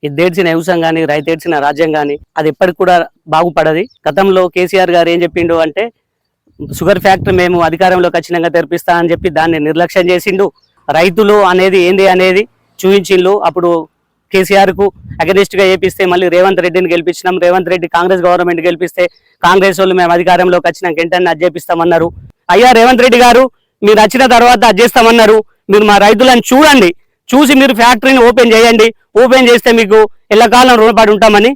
ఇది దేడ్చిన వ్యవసాయం కానీ రైతేడ్చిన రాజ్యం కానీ అది ఎప్పటికి కూడా బాగుపడది. గతంలో కేసీఆర్ గారు ఏం చెప్పిండు అంటే షుగర్ ఫ్యాక్టరీ మేము అధికారంలోకి వచ్చినాక తెరిపిస్తా అని చెప్పి దాన్ని నిర్లక్ష్యం చేసిండు. రైతులు అనేది ఏంది అనేది చూపించిండు. అప్పుడు కేసీఆర్ కు అగెనిస్ట్ గా చేపిస్తే మళ్ళీ రేవంత్ రెడ్డిని గెలిపించినాం. రేవంత్ రెడ్డి కాంగ్రెస్ గవర్నమెంట్ గెలిపిస్తే కాంగ్రెస్ వాళ్ళు మేము అధికారంలోకి వచ్చినాక వెంటనే అది చేపిస్తామన్నారు. అయ్యా రేవంత్ రెడ్డి గారు మీరు వచ్చిన తర్వాత అది చేస్తామన్నారు. మీరు మా రైతులను చూడండి, చూసి మీరు ఫ్యాక్టరీని ఓపెన్ చేయండి. ఓపెన్ చేస్తే మీకు ఎల్లకాలం రుణపడి ఉంటామని.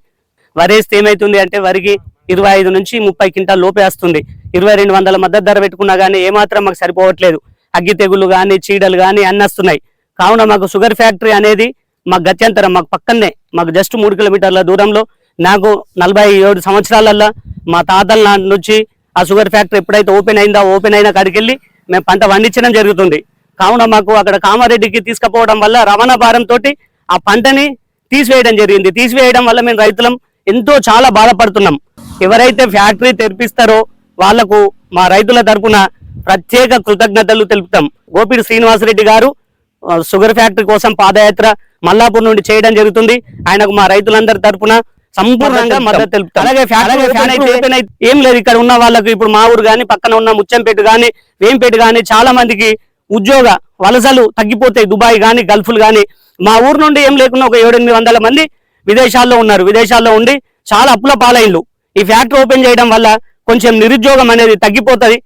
వరేస్తే ఏమైతుంది అంటే వరికి 25 నుంచి 30 క్వింటాల్ లోపే వస్తుంది. 2200 మద్దతు ధర పెట్టుకున్నా కానీ ఏమాత్రం మాకు సరిపోవట్లేదు. అగ్గి తెగులు కానీ చీడలు కానీ అన్నీ వస్తున్నాయి. కావున మాకు షుగర్ ఫ్యాక్టరీ అనేది మాకు గత్యంతరం, మాకు పక్కనే, మాకు జస్ట్ 3 కిలోమీటర్ల దూరంలో. నాకు 47 సంవత్సరాలల్లో మా తాతల నుంచి ఆ షుగర్ ఫ్యాక్టరీ ఎప్పుడైతే ఓపెన్ అయిందో ఓపెన్ అయిన కాడికెళ్ళి మేము పంట పండించడం జరుగుతుంది. కావున మాకు అక్కడ కామారెడ్డికి తీసుకుపోవడం వల్ల రవాణా భారంతో ఆ పంటని తీసివేయడం జరిగింది. తీసివేయడం వల్ల మేము రైతులం ఎంతో చాలా బాధపడుతున్నాం. ఎవరైతే ఫ్యాక్టరీ తెరిపిస్తారో వాళ్లకు మా రైతుల తరపున ప్రత్యేక కృతజ్ఞతలు తెలుపుతాం. గోపిడి శ్రీనివాసరెడ్డి గారు షుగర్ ఫ్యాక్టరీ కోసం పాదయాత్ర మల్లాపూర్ నుండి చేయడం జరుగుతుంది. ఆయనకు మా రైతులందరి తరపున సంపూర్ణంగా మద్దతు తెలుపుతాం. అలాగే ఫ్యాక్టరీ ఏం లేదు, ఇక్కడ ఉన్న వాళ్ళకు ఇప్పుడు మా ఊరు కానీ పక్కన ఉన్న ముచ్చంపేట కానీ వేంపేట కానీ చాలా మందికి ఉద్యోగ వలసలు తగ్గిపోతాయి. దుబాయ్ కానీ గల్ఫ్లు కానీ మా ఊరు నుండి ఏం లేకుండా ఒక 700-800 మంది విదేశాల్లో ఉన్నారు. విదేశాల్లో ఉండి చాలా అప్పుల పాలైన్లు. ఈ ఫ్యాక్టరీ ఓపెన్ చేయడం వల్ల కొంచెం నిరుద్యోగం అనేది తగ్గిపోతుంది.